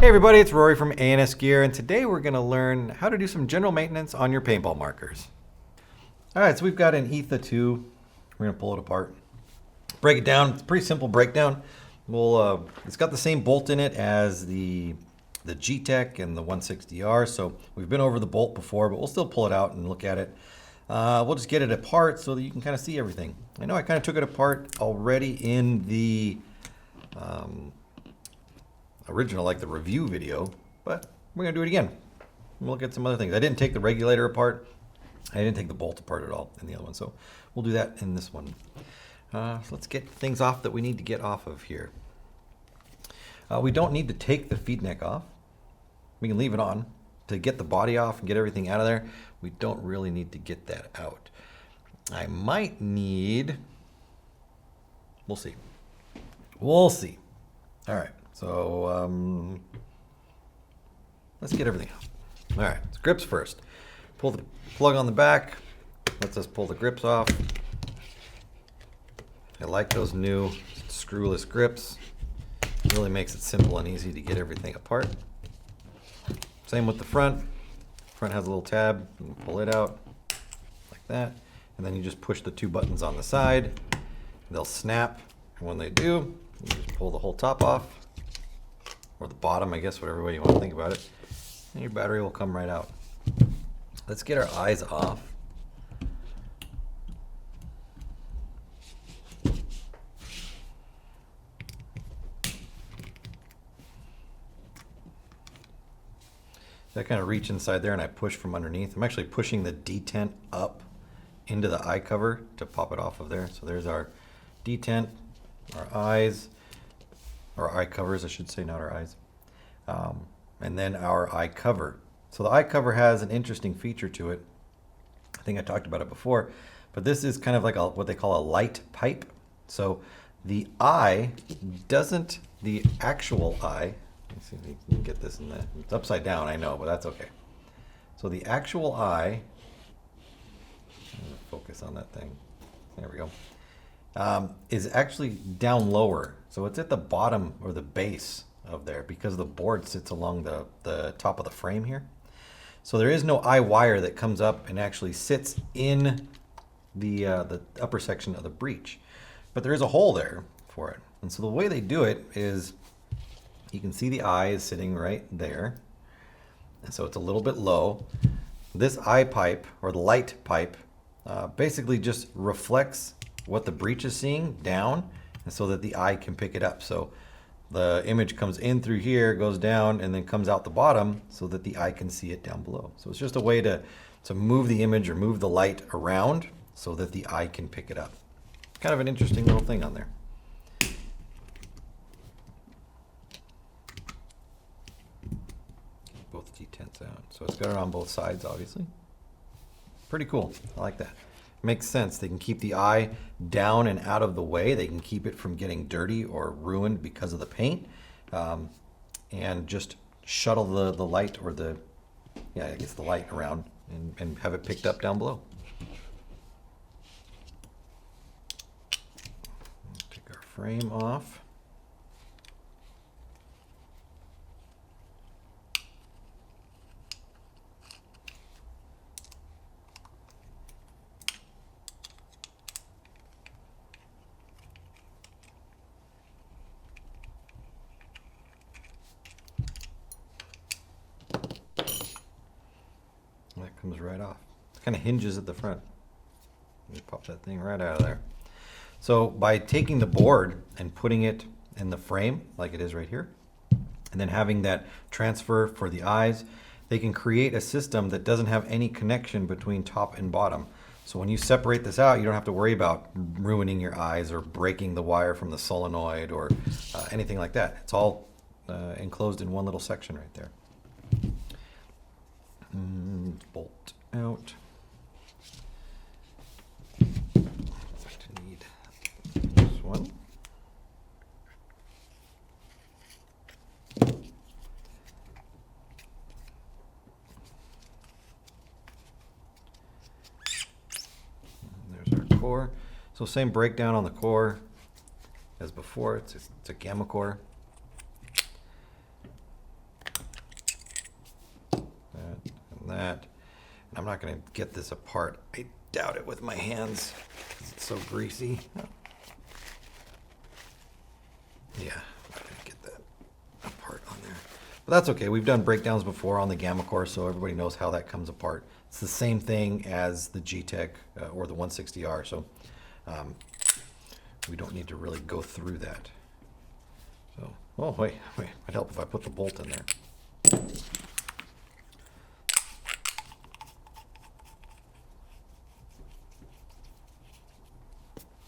Hey everybody, it's Rory from A&S Gear, and today we're going to learn how to do some general maintenance on your paintball markers. Alright, so we've got an Etha 2. We're going to pull it apart. Break it down. It's a pretty simple breakdown. It's got the same bolt in it as the G-Tech and the 160R, so we've been over the bolt before, but we'll still pull it out and look at it. We'll just get it apart so that you can kind of see everything. I know I kind of took it apart already in the original, like the review video, but we're gonna do it again. We'll look at some other things. I didn't take the regulator apart. I didn't take the bolt apart at all in the other one, so we'll do that in this one. So let's get things off that we need to get off of here. We don't need to take the feed neck off. We can leave it on to get the body off and get everything out of there. We don't really need to get that out. I might need, we'll see. We'll see. All right. So let's get everything out. All right, so grips first. Pull the plug on the back. Lets us pull the grips off. I like those new screwless grips. It really makes it simple and easy to get everything apart. Same with the front. Front has a little tab. You can pull it out like that. And then you just push the two buttons on the side. They'll snap. And when they do, you just pull the whole top off. Or the bottom, I guess, whatever way you want to think about it. And your battery will come right out. Let's get our eyes off. I kind of reach inside there and I push from underneath. I'm actually pushing the detent up into the eye cover to pop it off of there. So there's our detent, our eyes, or eye covers, I should say, not our eyes. And then our eye cover. So the eye cover has an interesting feature to it. I think I talked about it before, but this is kind of like what they call a light pipe. So the eye doesn't, the actual eye, let's see if you can get this in there. It's upside down, I know, but that's okay. So the actual eye, focus on that thing. There we go. Is actually down lower. So it's at the bottom or the base of there because the board sits along the top of the frame here. So there is no eye wire that comes up and actually sits in the upper section of the breech. But there is a hole there for it. And so the way they do it is you can see the eye is sitting right there. And so it's a little bit low. This eye pipe or the light pipe basically just reflects what the breech is seeing down, and so that the eye can pick it up. So the image comes in through here, goes down, and then comes out the bottom so that the eye can see it down below. So it's just a way to move the image or move the light around so that the eye can pick it up. Kind of an interesting little thing on there. Both detents out. So it's got it on both sides, obviously. Pretty cool. I like that. Makes sense. They can keep the eye down and out of the way. They can keep it from getting dirty or ruined because of the paint, and just shuttle the light or the light around and have it picked up down below. Take our frame off. That comes right off. It kind of hinges at the front. You pop that thing right out of there. So by taking the board and putting it in the frame like it is right here, and then having that transfer for the eyes, they can create a system that doesn't have any connection between top and bottom. So when you separate this out, you don't have to worry about ruining your eyes or breaking the wire from the solenoid or anything like that. It's all enclosed in one little section right there. Bolt out. I need this one. And there's our core. So same breakdown on the core as before. It's a gamma core. that. And I'm not going to get this apart. I doubt it with my hands. It's so greasy. Yeah, I'm not going to get that apart on there. But that's okay. We've done breakdowns before on the Gamma Core, so everybody knows how that comes apart. It's the same thing as the G-Tech or the 160R, so we don't need to really go through that. So, oh, wait, it'd help if I put the bolt in there.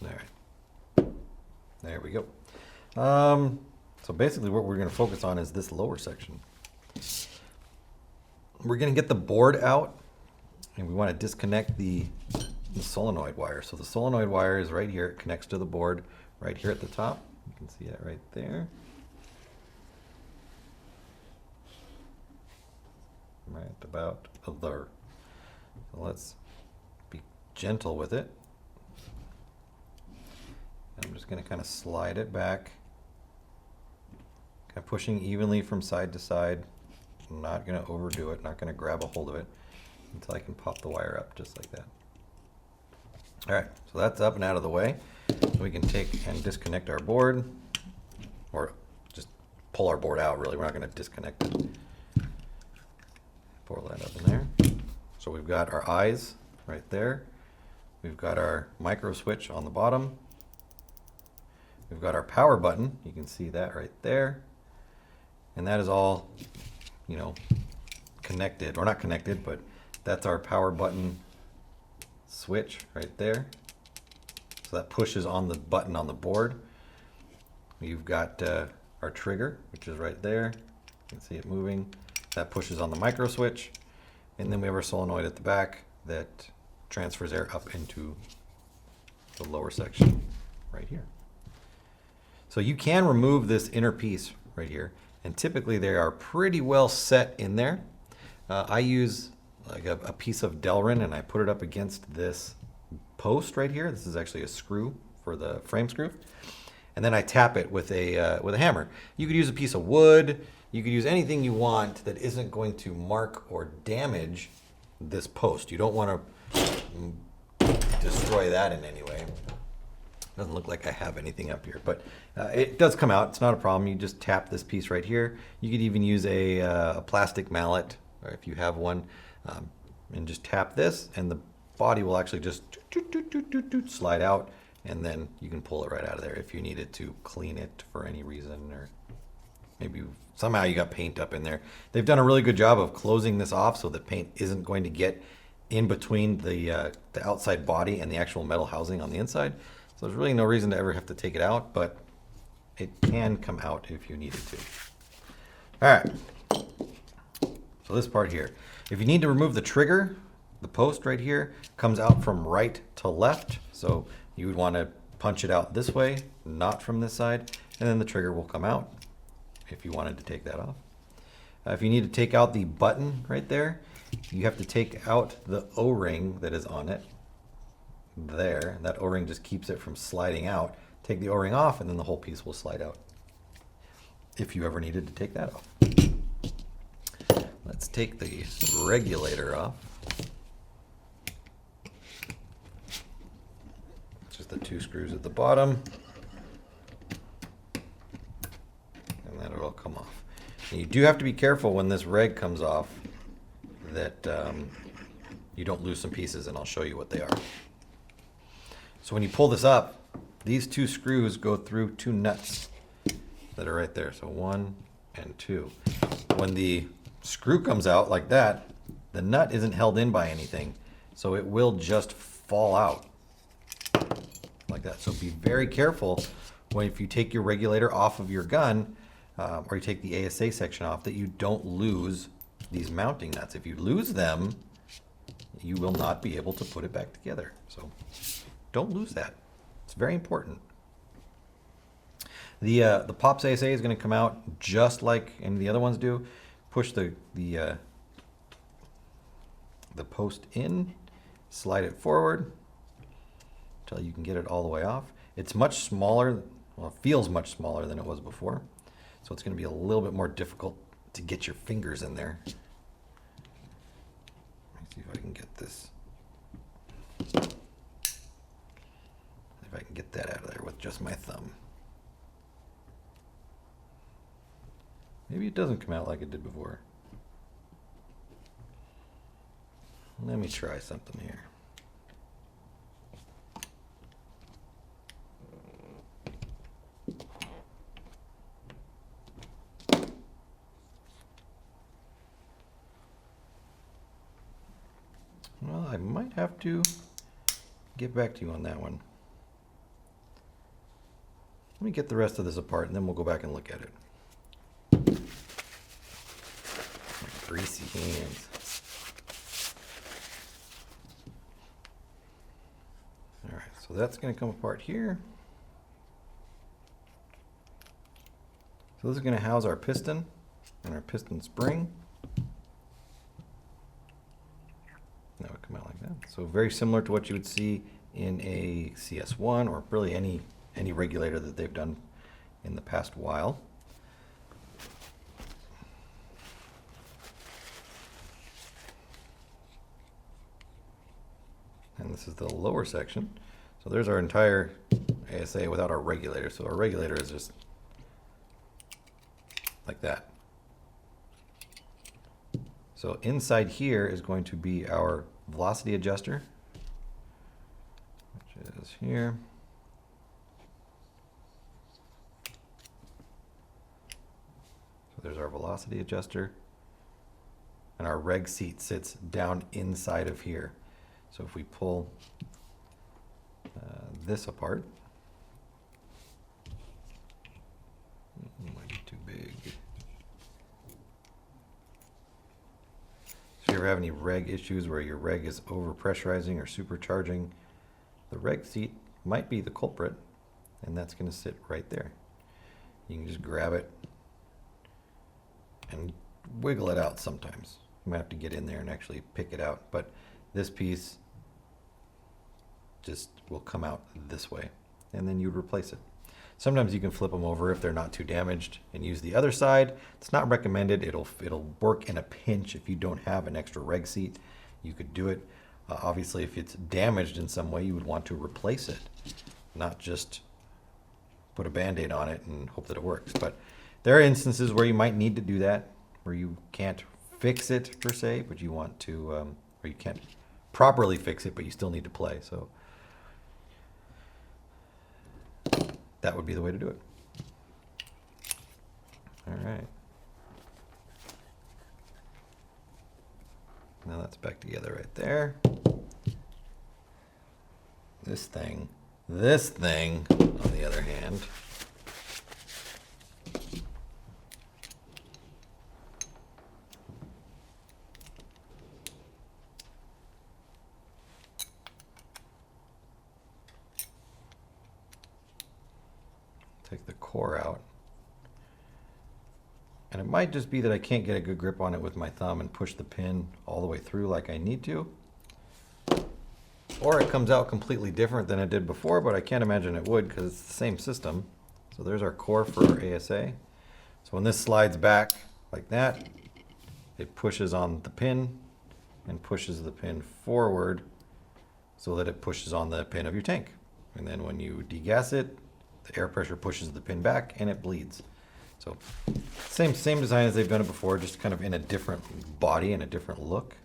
All right, there we go. So basically what we're going to focus on is this lower section. We're going to get the board out, and we want to disconnect the solenoid wire. So the solenoid wire is right here. It connects to the board right here at the top. You can see it right there. Right about there. So let's be gentle with it. I'm just going to kind of slide it back, kind of pushing evenly from side to side. I'm not going to overdo it, not going to grab a hold of it until I can pop the wire up just like that. All right, so that's up and out of the way. So we can take and disconnect our board, or just pull our board out, really. We're not going to disconnect it. Pull that up in there. So we've got our eyes right there. We've got our micro switch on the bottom. We've got our power button. You can see that right there. And that is all, you know, connected, or not connected, but that's our power button switch right there. So that pushes on the button on the board. You've got our trigger, which is right there. You can see it moving. That pushes on the micro switch. And then we have our solenoid at the back that transfers air up into the lower section right here. So you can remove this inner piece right here, and typically they are pretty well set in there. I use like a piece of Delrin, and I put it up against this post right here. This is actually a screw for the frame screw, and then I tap it with a hammer. You could use a piece of wood. You could use anything you want that isn't going to mark or damage this post. You don't want to destroy that in any way. Doesn't look like I have anything up here, but it does come out. It's not a problem. You just tap this piece right here. You could even use a plastic mallet, or if you have one, and just tap this, and the body will actually just slide out, and then you can pull it right out of there if you needed to clean it for any reason, or maybe somehow you got paint up in there. They've done a really good job of closing this off so that paint isn't going to get in between the outside body and the actual metal housing on the inside. So there's really no reason to ever have to take it out, but it can come out if you needed to. All right, so this part here. If you need to remove the trigger, the post right here comes out from right to left. So you would want to punch it out this way, not from this side, and then the trigger will come out if you wanted to take that off. If you need to take out the button right there, you have to take out the O-ring that is on it. There, that O-ring just keeps it from sliding out. Take the O-ring off, and then the whole piece will slide out if you ever needed to take that off. Let's take the regulator off. Just the two screws at the bottom, and then it'll come off. And you do have to be careful when this reg comes off that you don't lose some pieces, and I'll show you what they are. So when you pull this up, these two screws go through two nuts that are right there. So 1 and 2. When the screw comes out like that, the nut isn't held in by anything. So it will just fall out like that. So be very careful if you take your regulator off of your gun, or you take the ASA section off, that you don't lose these mounting nuts. If you lose them, you will not be able to put it back together. So don't lose that. It's very important. The Pops ASA is going to come out just like any of the other ones do. Push the post in, slide it forward until you can get it all the way off. It's much smaller, well, it feels much smaller than it was before. So it's going to be a little bit more difficult to get your fingers in there. see if I can get this. If I can get that out of there with just my thumb. Maybe it doesn't come out like it did before. Let me try something here. Well, I might have to get back to you on that one. Let me get the rest of this apart and then we'll go back and look at it. Greasy hands. All right, so that's going to come apart here. So this is going to house our piston and our piston spring. That would come out like that. So very similar to what you would see in a CS1 or really any regulator that they've done in the past while. And this is the lower section. So there's our entire ASA without our regulator. So our regulator is just like that. So inside here is going to be our velocity adjuster, which is here. So there's our velocity adjuster. And our Reg Seat sits down inside of here. So if we pull this apart, it might be too big. So if you ever have any reg issues where your reg is overpressurizing or supercharging, the Reg Seat might be the culprit, and that's going to sit right there. You can just grab it and wiggle it out sometimes. You might have to get in there and actually pick it out, but this piece just will come out this way, and then you'd replace it. Sometimes you can flip them over if they're not too damaged and use the other side. It's not recommended. It'll work in a pinch if you don't have an extra Reg Seat. You could do it. Obviously, if it's damaged in some way, you would want to replace it, not just put a Band-Aid on it and hope that it works. But there are instances where you might need to do that, where you can't fix it per se, but you want to, or you can't properly fix it, but you still need to play. So that would be the way to do it. All right. Now that's back together right there. This thing, on the other hand, take the core out. And it might just be that I can't get a good grip on it with my thumb and push the pin all the way through like I need to. Or it comes out completely different than it did before, but I can't imagine it would because it's the same system. So there's our core for our ASA. So when this slides back like that, it pushes on the pin and pushes the pin forward so that it pushes on the pin of your tank. And then when you degas it, the air pressure pushes the pin back and it bleeds. So same design as they've done it before, just kind of in a different body and a different look.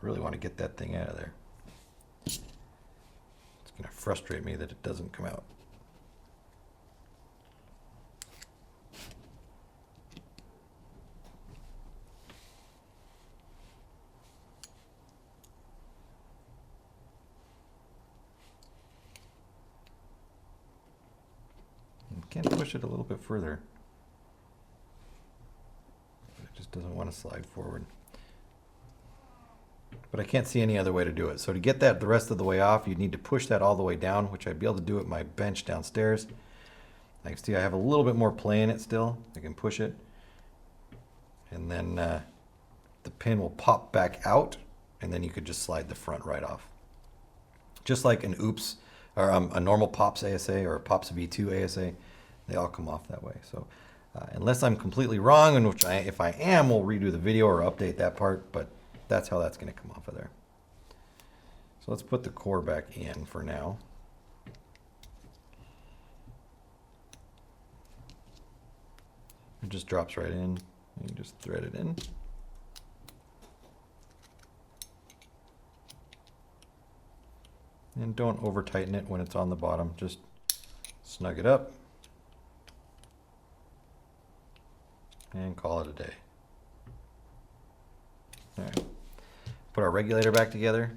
Really want to get that thing out of there. It's going to frustrate me that it doesn't come out. Can't push it a little bit further. It just doesn't want to slide forward. But I can't see any other way to do it. So to get that the rest of the way off, you'd need to push that all the way down, which I'd be able to do at my bench downstairs. I can see I have a little bit more play in it still. I can push it. And then the pin will pop back out, and then you could just slide the front right off. Just like an OOPS, or a normal POPS ASA or a POPS V2 ASA. They all come off that way. So Unless I'm completely wrong, and which if I am, we'll redo the video or update that part, but that's how that's going to come off of there. So let's put the core back in for now. It just drops right in. You just thread it in. And don't over tighten it when it's on the bottom. Just snug it up and call it a day. All right. Put our regulator back together.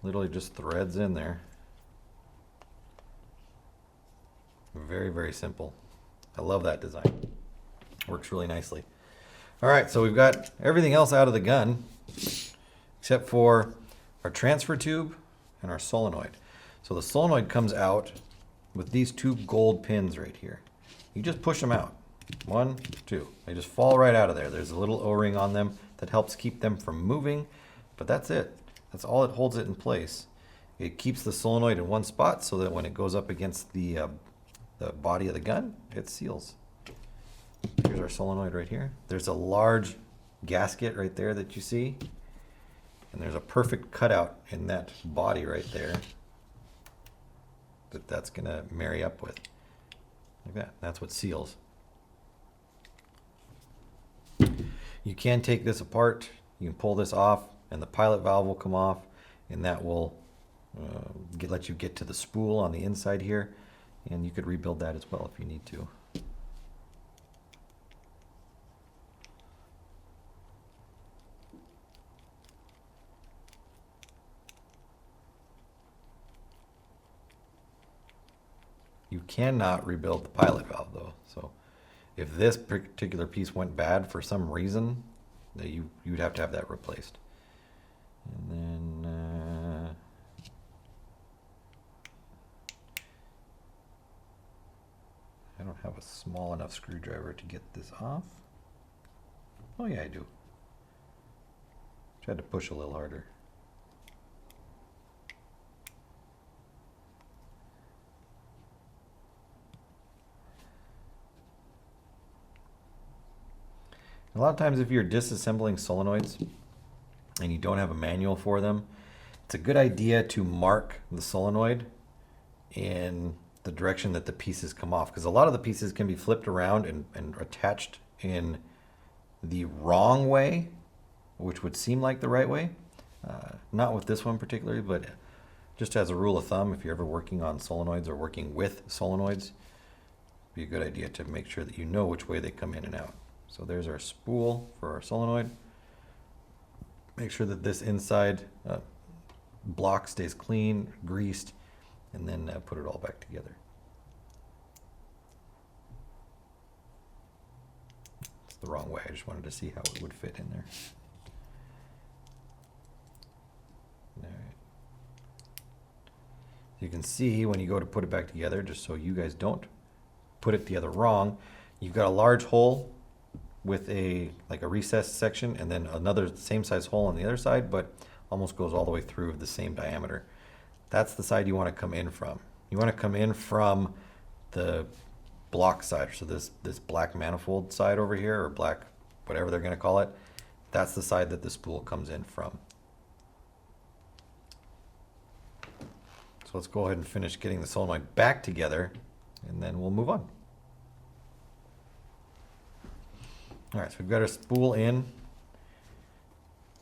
Literally just threads in there. Very, very simple. I love that design. Works really nicely. All right, so we've got everything else out of the gun except for our transfer tube and our solenoid. So the solenoid comes out with these two gold pins right here. You just push them out. 1, 2. They just fall right out of there. There's a little O-ring on them that helps keep them from moving, but that's it. That's all it holds it in place. It keeps the solenoid in one spot so that when it goes up against the body of the gun, it seals. Here's our solenoid right here. There's a large gasket right there that you see. And there's a perfect cutout in that body right there that's going to marry up with. Like that. That's what seals. You can take this apart. You can pull this off and the pilot valve will come off, and that will let you get to the spool on the inside here. And you could rebuild that as well if you need to. You cannot rebuild the pilot valve though. So if this particular piece went bad for some reason, you'd have to have that replaced. And then I don't have a small enough screwdriver to get this off. Oh yeah, I do. Tried to push a little harder. A lot of times if you're disassembling solenoids and you don't have a manual for them, it's a good idea to mark the solenoid in the direction that the pieces come off, because a lot of the pieces can be flipped around and attached in the wrong way, which would seem like the right way. Not with this one particularly, but just as a rule of thumb, if you're ever working on solenoids or working with solenoids, it'd be a good idea to make sure that you know which way they come in and out. So there's our spool for our solenoid. Make sure that this inside block stays clean, greased, and then put it all back together. It's the wrong way. I just wanted to see how it would fit in there. All right. You can see when you go to put it back together, just so you guys don't put it together wrong, you've got a large hole with like a recessed section, and then another same size hole on the other side, but almost goes all the way through the same diameter. That's the side you want to come in from. You want to come in from the block side, so this black manifold side over here, or black whatever they're going to call it. That's the side that the spool comes in from. So let's go ahead and finish getting the solenoid back together, and then we'll move on. All right, so we've got our spool in.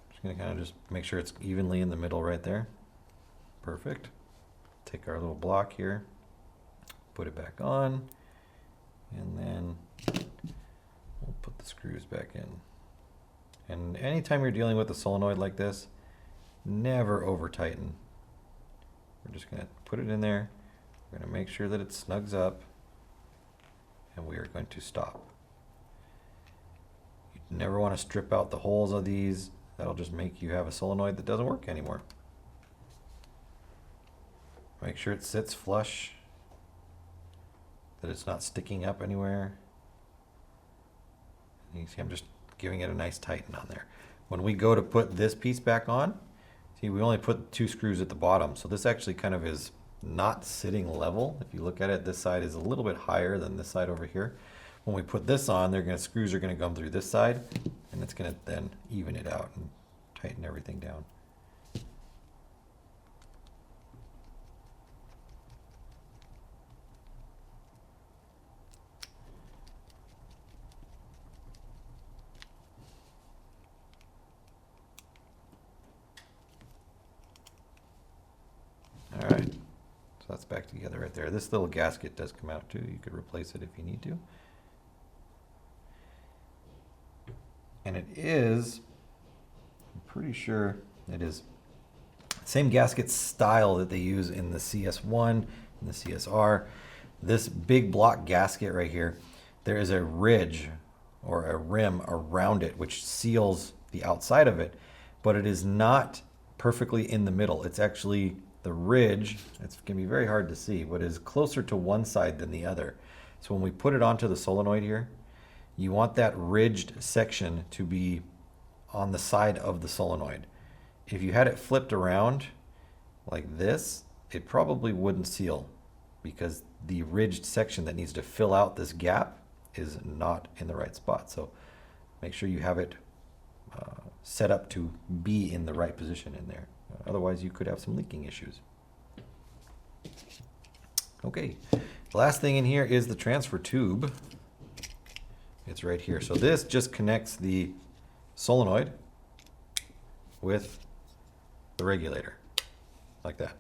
Just gonna kind of just make sure it's evenly in the middle right there. Perfect. Take our little block here, put it back on, and then we'll put the screws back in. And anytime you're dealing with a solenoid like this, never over tighten. We're just gonna put it in there. We're gonna make sure that it snugs up, and we are going to stop. Never want to strip out the holes of these. That'll just make you have a solenoid that doesn't work anymore. Make sure it sits flush, that it's not sticking up anywhere. You see I'm just giving it a nice tighten on there. When we go to put this piece back on, see we only put 2 screws at the bottom, so this actually kind of is not sitting level. If you look at it, this side is a little bit higher than this side over here. when we put this on, screws are going to come through this side, and it's going to then even it out and tighten everything down. All right, so that's back together right there. This little gasket does come out too. You could replace it if you need to. And it is, I'm pretty sure it is same gasket style that they use in the CS1 and the CSR. This big block gasket right here, there is a ridge or a rim around it which seals the outside of it, but it is not perfectly in the middle. It's actually the ridge, it's going to be very hard to see, but is closer to one side than the other. So when we put it onto the solenoid here, you want that ridged section to be on the side of the solenoid. If you had it flipped around like this, it probably wouldn't seal because the ridged section that needs to fill out this gap is not in the right spot. So make sure you have it set up to be in the right position in there. Otherwise, you could have some leaking issues. Okay, the last thing in here is the transfer tube. It's right here. So this just connects the solenoid with the regulator, like that.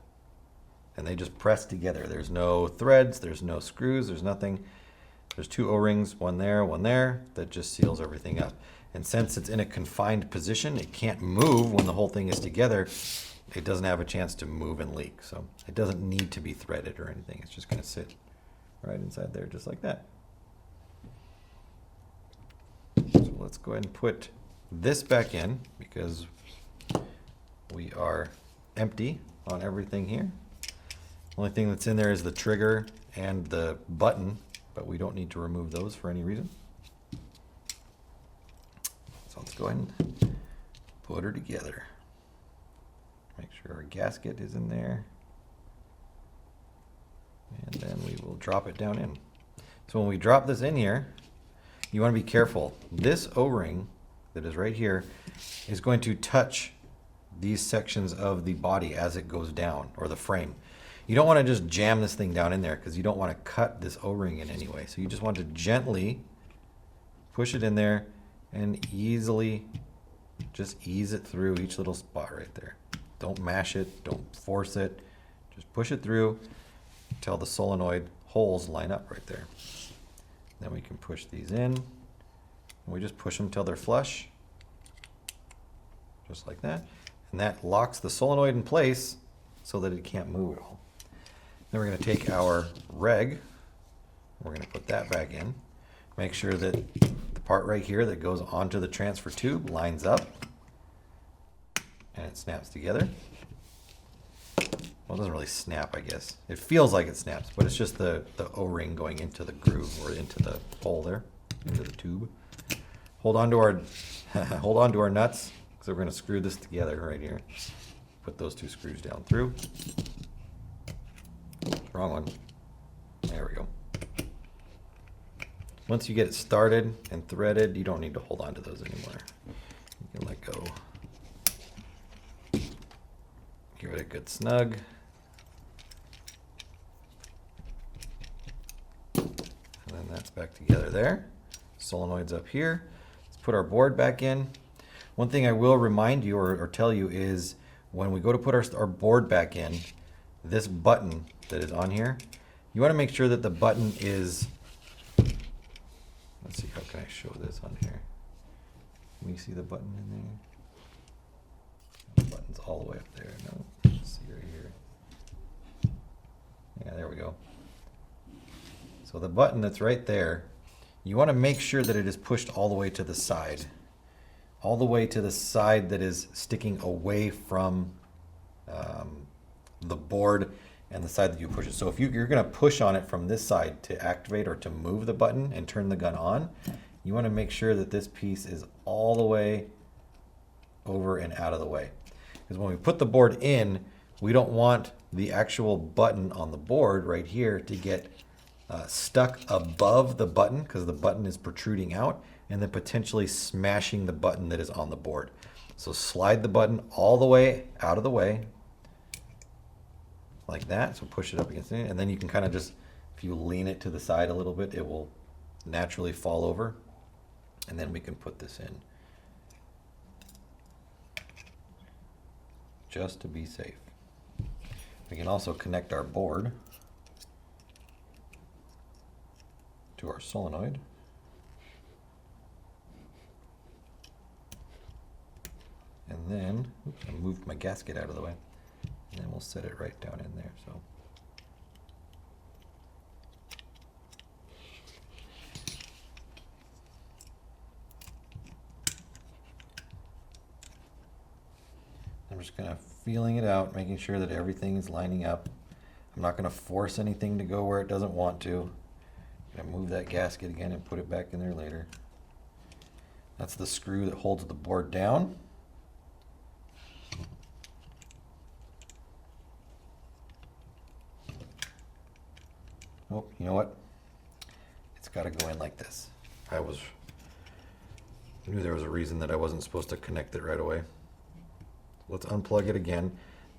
And they just press together. There's no threads, there's no screws, there's nothing. There's two O-rings, one there, that just seals everything up. And since it's in a confined position, it can't move when the whole thing is together. It doesn't have a chance to move and leak. So it doesn't need to be threaded or anything. It's just going to sit right inside there just like that. So let's go ahead and put this back in because we are empty on everything here. Only thing that's in there is the trigger and the button, but we don't need to remove those for any reason. So let's go ahead and put her together. Make sure our gasket is in there. And then we will drop it down in. So when we drop this in here, you want to be careful. This O-ring that is right here is going to touch these sections of the body as it goes down, or the frame. You don't want to just jam this thing down in there because you don't want to cut this O-ring in any way. So you just want to gently push it in there and easily just ease it through each little spot right there. Don't mash it, don't force it. Just push it through until the solenoid holes line up right there. Then we can push these in. And we just push them till they're flush. Just like that. And that locks the solenoid in place so that it can't move at all. Then we're going to take our reg. We're going to put that back in. Make sure that the part right here that goes onto the transfer tube lines up. And it snaps together. Well, it doesn't really snap, I guess. It feels like it snaps, but it's just the O-ring going into the groove or into the hole there, into the tube. Hold on to our hold on to our nuts because we're going to screw this together right here. Put those two screws down through. Wrong one. There we go. Once you get it started and threaded, you don't need to hold on to those anymore. You can let go. Give it a good snug. And then that's back together there. Solenoid's up here. Let's put our board back in. One thing I will remind you or tell you is when we go to put our board back in, this button that is on here, you want to make sure that the button is, let's see, how can I show this on here? Can you see the button in there? The button's all the way up there. No, let's see right here. Yeah, there we go. So the button that's right there, you want to make sure that it is pushed all the way to the side. All the way to the side that is sticking away from the board and the side that you push it. So if you're going to push on it from this side to activate or to move the button and turn the gun on, you want to make sure that this piece is all the way over and out of the way. Because when we put the board in, we don't want the actual button on the board right here to get stuck above the button because the button is protruding out, and then potentially smashing the button that is on the board. So slide the button all the way out of the way, like that. So push it up against it, and then you can kind of just, if you lean it to the side a little bit, it will naturally fall over. And then we can put this in just to be safe. We can also connect our board to our solenoid. And then, oops, I moved my gasket out of the way. And then we'll set it right down in there. So I'm just kind of feeling it out, making sure that everything is lining up. I'm not going to force anything to go where it doesn't want to. I'm going to move that gasket again and put it back in there later. That's the screw that holds the board down. Oh, you know what? It's got to go in like this. I knew there was a reason that I wasn't supposed to connect it right away. Let's unplug it again.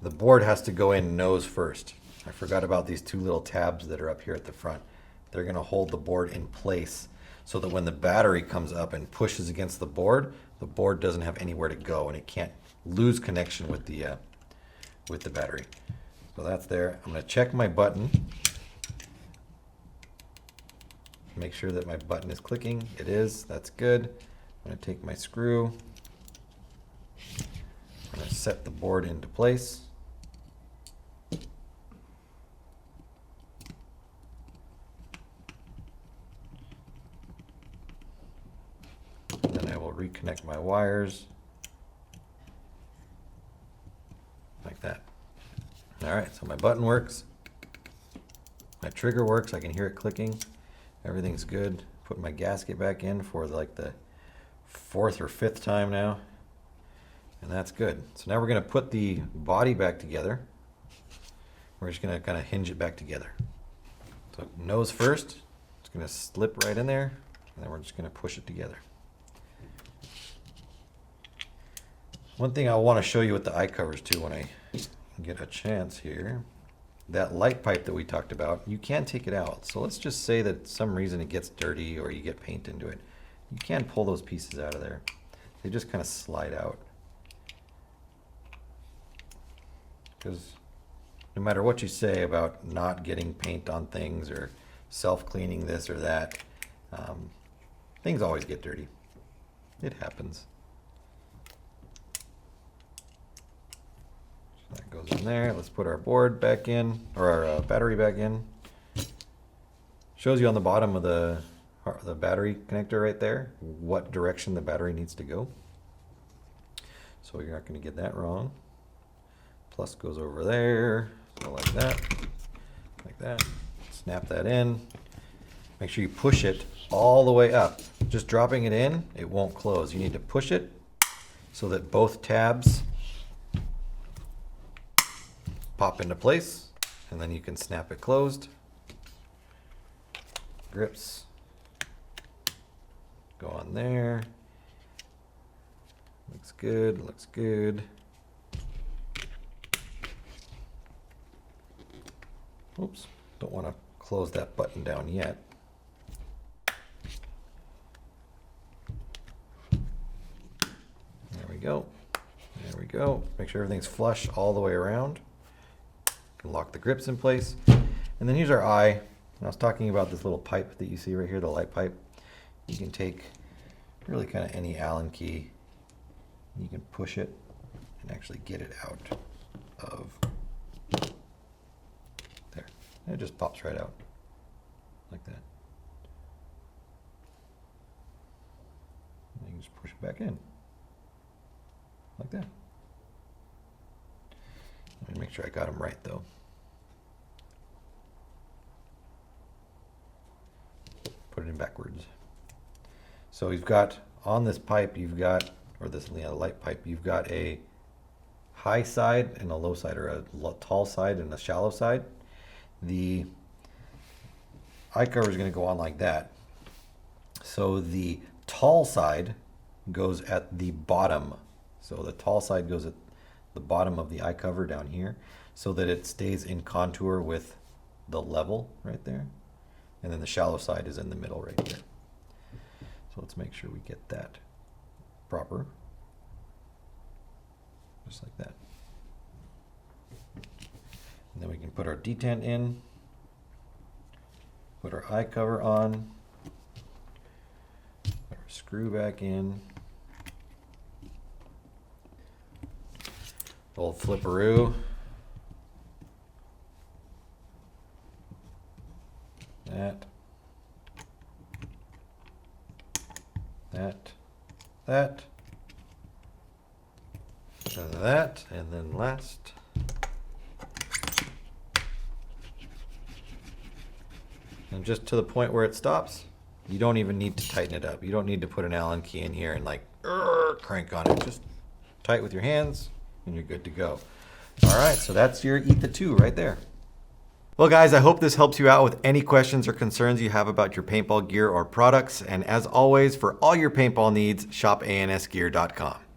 The board has to go in nose first. I forgot about these two little tabs that are up here at the front. They're going to hold the board in place so that when the battery comes up and pushes against the board doesn't have anywhere to go and it can't lose connection with the battery. So that's there. I'm going to check my button. Make sure that my button is clicking. It is. That's good. I'm going to take my screw. I'm going to set the board into place. Then I will reconnect my wires like that. All right, so my button works. My trigger works. I can hear it clicking. Everything's good. Put my gasket back in for like the 4th or 5th time now. And that's good. So now we're going to put the body back together. We're just going to kind of hinge it back together. So nose first. It's going to slip right in there. And then we're just going to push it together. One thing I want to show you with the eye covers too when I get a chance here. That light pipe that we talked about, you can take it out. So let's just say that some reason it gets dirty or you get paint into it. You can pull those pieces out of there. They just kind of slide out. Because no matter what you say about not getting paint on things or self-cleaning this or that, things always get dirty. It happens. So that goes in there. Let's put our board back in, or our battery back in. Shows you on the bottom of the battery connector right there what direction the battery needs to go. So you're not going to get that wrong. Plus goes over there, so like that, snap that in. Make sure you push it all the way up. Just dropping it in, it won't close. You need to push it so that both tabs pop into place, and then you can snap it closed. Grips go on there. Looks good, looks good. Oops, don't want to close that button down yet. There we go. There we go. Make sure everything's flush all the way around. You can lock the grips in place. And then here's our eye. And I was talking about this little pipe that you see right here, the light pipe. You can take really kind of any Allen key. You can push it and actually get it out of there. And it just pops right out like that. And you can just push it back in like that. Let me make sure I got them right though. Put it in backwards. So you've got on this pipe, you've got, or this light pipe, you've got a high side and a low side, or a tall side and a shallow side. The eye cover is going to go on like that. So the tall side goes at the bottom. So the tall side goes at the bottom of the eye cover down here so that it stays in contour with the level right there. And then the shallow side is in the middle right here. So let's make sure we get that proper. Just like that. And then we can put our detent in, put our eye cover on, put our screw back in, old flipperoo. That. That, and then last. And just to the point where it stops, you don't even need to tighten it up. You don't need to put an Allen key in here and like crank on it. Just tight with your hands and you're good to go. All right, so that's your Etha 2 right there. Well guys, I hope this helps you out with any questions or concerns you have about your paintball gear or products. And as always, for all your paintball needs, shop ansgear.com.